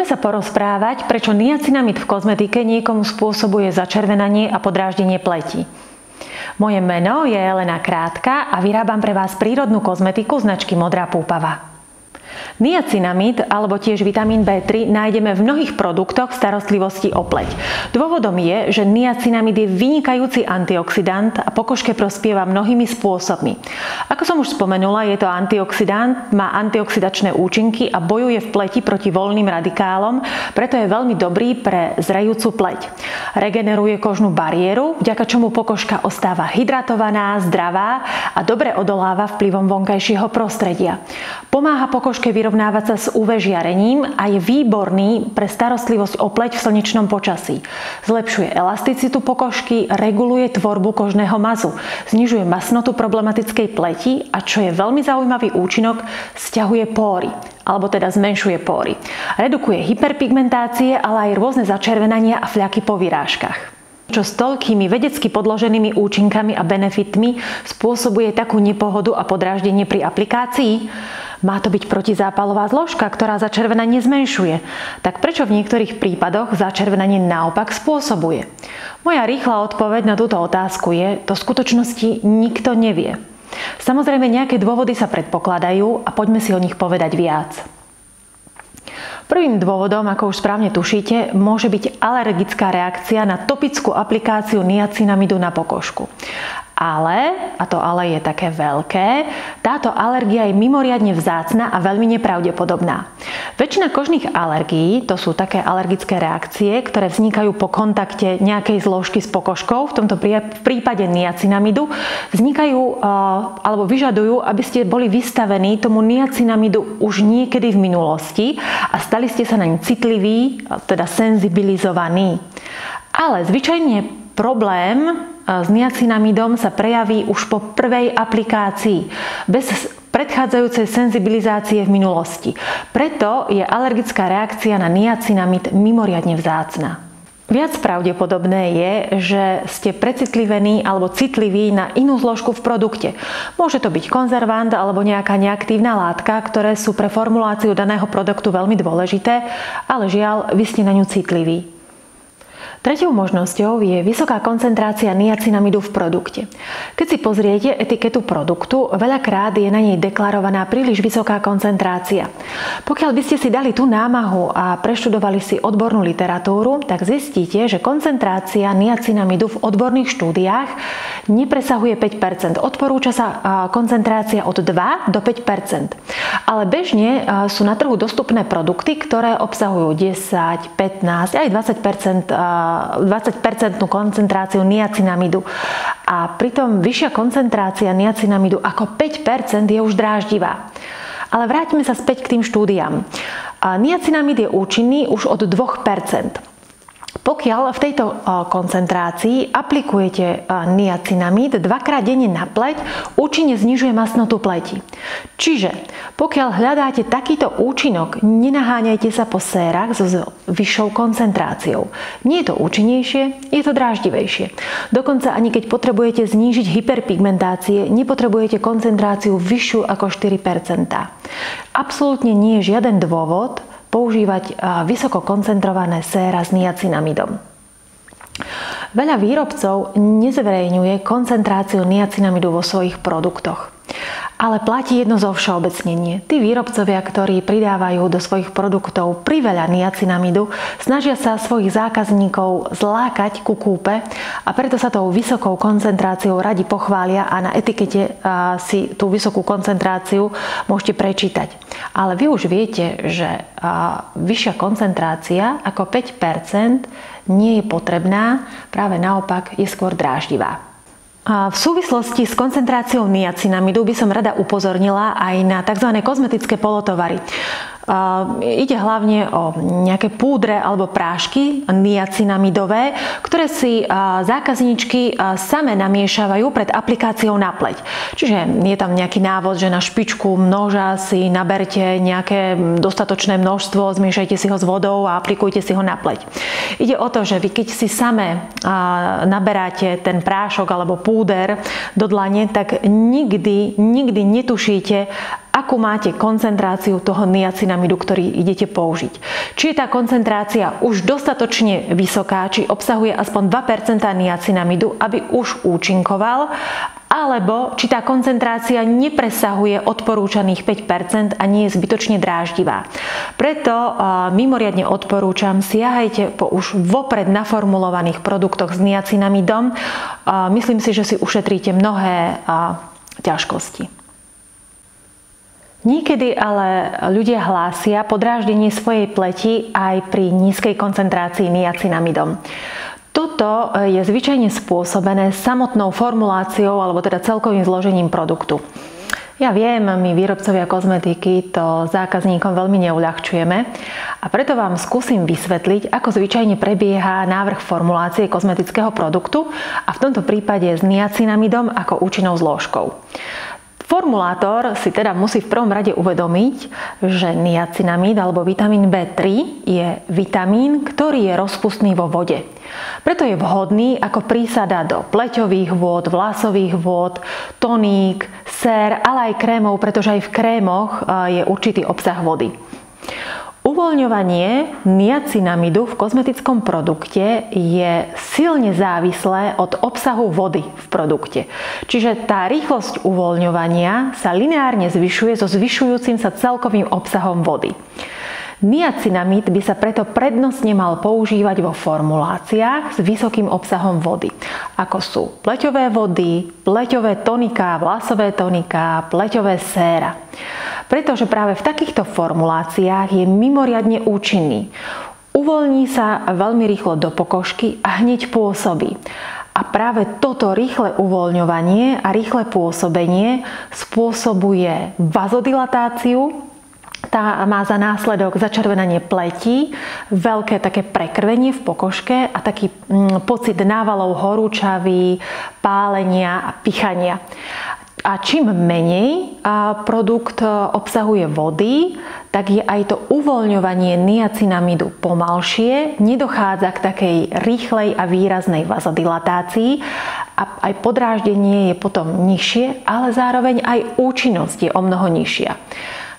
Poďme sa porozprávať, prečo niacinamid v kozmetike niekomu spôsobuje začervenanie a podráždenie pleti. Moje meno je Elena Krátka a vyrábam pre vás prírodnú kozmetiku značky Modrá púpava. Niacinamid, alebo tiež vitamín B3, nájdeme v mnohých produktoch starostlivosti o pleť. Dôvodom je, že niacinamid je vynikajúci antioxidant a pokožke prospieva mnohými spôsobmi. Ako som už spomenula, je to antioxidant, má antioxidačné účinky a bojuje v pleti proti voľným radikálom, preto je veľmi dobrý pre zrejúcu pleť. Regeneruje kožnú bariéru, vďaka čomu pokožka ostáva hydratovaná, zdravá a dobre odoláva vplyvom vonkajšieho prostredia. Pomáha pokožke vyrovnávať sa s UV žiarením a je výborný pre starostlivosť o pleť v slnečnom počasí. Zlepšuje elasticitu pokožky, reguluje tvorbu kožného mazu, znižuje masnotu problematickej pleti a čo je veľmi zaujímavý účinok, sťahuje póry, alebo teda zmenšuje póry. Redukuje hyperpigmentácie, ale aj rôzne začervenania a fľaky po vyrážkach. Čo s toľkými vedecky podloženými účinkami a benefitmi spôsobuje takú nepohodu a podráždenie pri aplikácii? Má to byť protizápalová zložka, ktorá začervenanie zmenšuje. Tak prečo v niektorých prípadoch začervenanie naopak spôsobuje? Moja rýchla odpoveď na túto otázku je, to v skutočnosti nikto nevie. Samozrejme nejaké dôvody sa predpokladajú a poďme si o nich povedať viac. Prvým dôvodom, ako už správne tušíte, môže byť alergická reakcia na topickú aplikáciu niacinamidu na pokožku. Ale, a to ale je také veľké, táto alergia je mimoriadne vzácna a veľmi nepravdepodobná. Väčšina kožných alergií, to sú také alergické reakcie, ktoré vznikajú po kontakte nejakej zložky s pokožkou, v tomto prípade niacinamidu, vznikajú alebo vyžadujú, aby ste boli vystavení tomu niacinamidu už niekedy v minulosti a stali ste sa naň citliví, teda senzibilizovaní. Ale zvyčajne problém s niacinamidom sa prejaví už po prvej aplikácii, bez predchádzajúcej senzibilizácie v minulosti. Preto je alergická reakcia na niacinamid mimoriadne vzácna. Viac pravdepodobné je, že ste precitlivení alebo citliví na inú zložku v produkte. Môže to byť konzervant alebo nejaká neaktívna látka, ktoré sú pre formuláciu daného produktu veľmi dôležité, ale žiaľ, vy ste na ňu citliví. Treťou možnosťou je vysoká koncentrácia niacinamidu v produkte. Keď si pozriete etiketu produktu, veľakrát je na nej deklarovaná príliš vysoká koncentrácia. Pokiaľ by ste si dali tú námahu a preštudovali si odbornú literatúru, tak zistíte, že koncentrácia niacinamidu v odborných štúdiách nepresahuje 5%. Odporúča sa koncentrácia od 2 do 5%. Ale bežne sú na trhu dostupné produkty, ktoré obsahujú 10, 15 aj 20% koncentráciu niacinamidu. A pritom vyššia koncentrácia niacinamidu ako 5% je už dráždivá. Ale vráťme sa späť k tým štúdiám. Niacinamid je účinný už od 2%. Pokiaľ v tejto koncentrácii aplikujete niacinamid dvakrát denne na pleť, účinne znižuje masnotu pleti. Čiže pokiaľ hľadáte takýto účinok, nenaháňajte sa po sérach so vyššou koncentráciou. Nie je to účinnejšie, je to dráždivejšie. Dokonca ani keď potrebujete znížiť hyperpigmentácie, nepotrebujete koncentráciu vyššiu ako 4%. Absolútne nie je žiaden dôvod používať vysoko koncentrované séra s niacinamidom. Veľa výrobcov nezverejňuje koncentráciu niacinamidu vo svojich produktoch. Ale platí jedno zovšeobecnenie. Tí výrobcovia, ktorí pridávajú do svojich produktov priveľa niacinamidu, snažia sa svojich zákazníkov zlákať ku kúpe a preto sa tou vysokou koncentráciou radi pochvália a na etikete si tú vysokú koncentráciu môžete prečítať. Ale vy už viete, že vyššia koncentrácia ako 5% nie je potrebná, práve naopak je skôr dráždivá. V súvislosti s koncentráciou niacinamidu by som rada upozornila aj na tzv. Kozmetické polotovary. Ide hlavne o nejaké púdre alebo prášky niacinamidové, ktoré si zákazníčky same namiešavajú pred aplikáciou na pleť. Čiže je tam nejaký návod, že na špičku noža si naberte nejaké dostatočné množstvo, zmiešajte si ho s vodou a aplikujte si ho na pleť. Ide o to, že vy keď si same naberáte ten prášok alebo púder do dlane, tak nikdy netušíte, akú máte koncentráciu toho niacinamidu, ktorý idete použiť. Či je tá koncentrácia už dostatočne vysoká, či obsahuje aspoň 2% niacinamidu, aby už účinkoval, alebo či tá koncentrácia nepresahuje odporúčaných 5% a nie je zbytočne dráždivá. Preto mimoriadne odporúčam, siahajte po už vopred naformulovaných produktoch s niacinamidom. Myslím si, že si ušetríte mnohé ťažkosti. Niekedy ale ľudia hlásia podráždenie svojej pleti aj pri nízkej koncentrácii niacinamidom. Toto je zvyčajne spôsobené samotnou formuláciou alebo teda celkovým zložením produktu. Ja viem, my výrobcovia kozmetiky to zákazníkom veľmi neuľahčujeme a preto vám skúsim vysvetliť, ako zvyčajne prebieha návrh formulácie kozmetického produktu a v tomto prípade s niacinamidom ako účinnou zložkou. Formulátor si teda musí v prvom rade uvedomiť, že niacinamid alebo vitamín B3 je vitamín, ktorý je rozpustný vo vode. Preto je vhodný ako prísada do pleťových vôd, vlasových vôd, toník, sér, ale aj krémov, pretože aj v krémoch je určitý obsah vody. Uvoľňovanie niacinamidu v kozmetickom produkte je silne závislé od obsahu vody v produkte. Čiže tá rýchlosť uvoľňovania sa lineárne zvyšuje so zvyšujúcim sa celkovým obsahom vody. Niacinamid by sa preto prednostne mal používať vo formuláciách s vysokým obsahom vody, ako sú pleťové vody, pleťové tonika, vlasové tonika, pleťové séra. Pretože práve v takýchto formuláciách je mimoriadne účinný. Uvoľní sa veľmi rýchlo do pokožky a hneď pôsobí. A práve toto rýchle uvoľňovanie a rýchle pôsobenie spôsobuje vazodilatáciu. Tá má za následok začervenanie pleti, veľké také prekrvenie v pokožke a taký pocit návalov horúčavy, pálenia a pichania. A čím menej produkt obsahuje vody, tak je aj to uvoľňovanie niacinamidu pomalšie, nedochádza k takej rýchlej a výraznej vazodilatácii a aj podráždenie je potom nižšie, ale zároveň aj účinnosť je omnoho nižšia.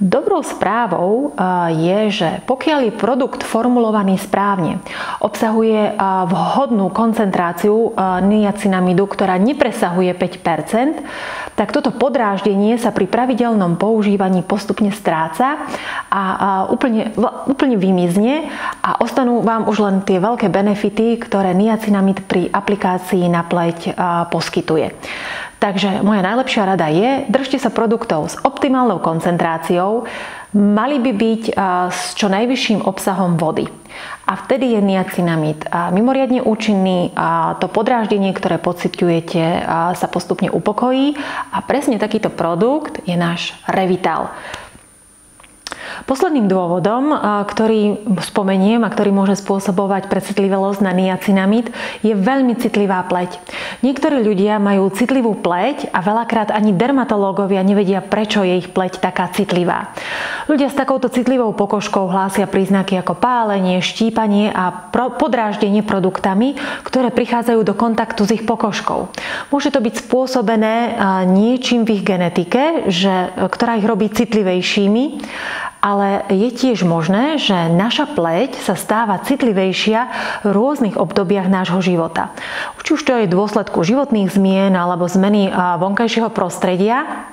Dobrou správou je, že pokiaľ je produkt formulovaný správne, obsahuje vhodnú koncentráciu niacinamidu, ktorá nepresahuje 5%, tak toto podráždenie sa pri pravidelnom používaní postupne stráca a úplne vymizne a ostanú vám už len tie veľké benefity, ktoré niacinamid pri aplikácii na pleť poskytuje. Takže moja najlepšia rada je, držte sa produktov s optimálnou koncentráciou, mali by byť s čo najvyšším obsahom vody. A vtedy je niacinamid mimoriadne účinný a to podráždenie, ktoré pociťujete, sa postupne upokojí a presne takýto produkt je náš Revital. Posledným dôvodom, ktorý spomeniem a ktorý môže spôsobovať precitlivosť na niacinamid, je veľmi citlivá pleť. Niektorí ľudia majú citlivú pleť a veľakrát ani dermatológovia nevedia, prečo je ich pleť taká citlivá. Ľudia s takouto citlivou pokožkou hlásia príznaky ako pálenie, štípanie a podráždenie produktami, ktoré prichádzajú do kontaktu s ich pokožkou. Môže to byť spôsobené niečím v ich genetike, ktorá ich robí citlivejšími, ale je tiež možné, že naša pleť sa stáva citlivejšia v rôznych obdobiach nášho života. Či už to je v dôsledku životných zmien alebo zmeny vonkajšieho prostredia,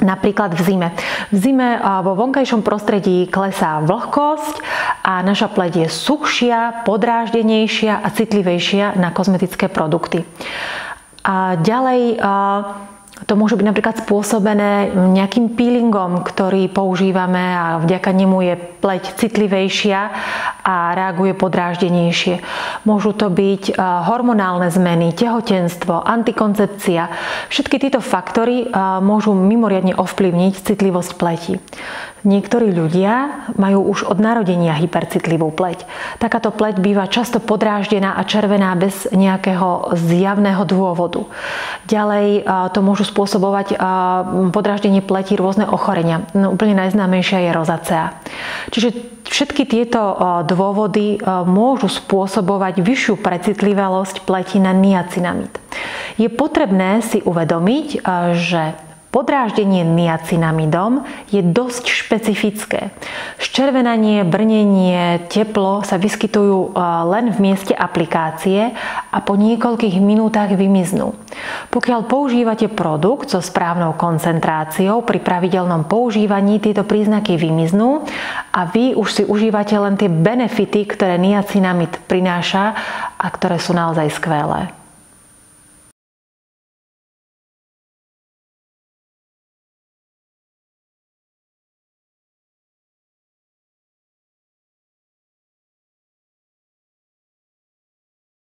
napríklad v zime. V zime vo vonkajšom prostredí klesá vlhkosť a naša pleť je suchšia, podráždenejšia a citlivejšia na kozmetické produkty. A ďalej to môže byť napríklad spôsobené nejakým peelingom, ktorý používame a vďaka nemu je pleť citlivejšia a reaguje podráždenejšie. Môžu to byť hormonálne zmeny, tehotenstvo, antikoncepcia. Všetky tieto faktory môžu mimoriadne ovplyvniť citlivosť pleti. Niektorí ľudia majú už od narodenia hypercitlivú pleť. Takáto pleť býva často podráždená a červená bez nejakého zjavného dôvodu. Ďalej to môžu spôsobovať podráždenie pleti rôzne ochorenia. Úplne najznámejšia je rozacea. Čiže všetky tieto dôvody môžu spôsobovať vyššiu precitlivelosť pleti na niacinamid. Je potrebné si uvedomiť, že podráždenie niacinamidom je dosť špecifické. Ščervenanie, brnenie, teplo sa vyskytujú len v mieste aplikácie a po niekoľkých minútach vymiznú. Pokiaľ používate produkt so správnou koncentráciou, pri pravidelnom používaní tieto príznaky vymiznú a vy už si užívate len tie benefity, ktoré niacinamid prináša a ktoré sú naozaj skvelé.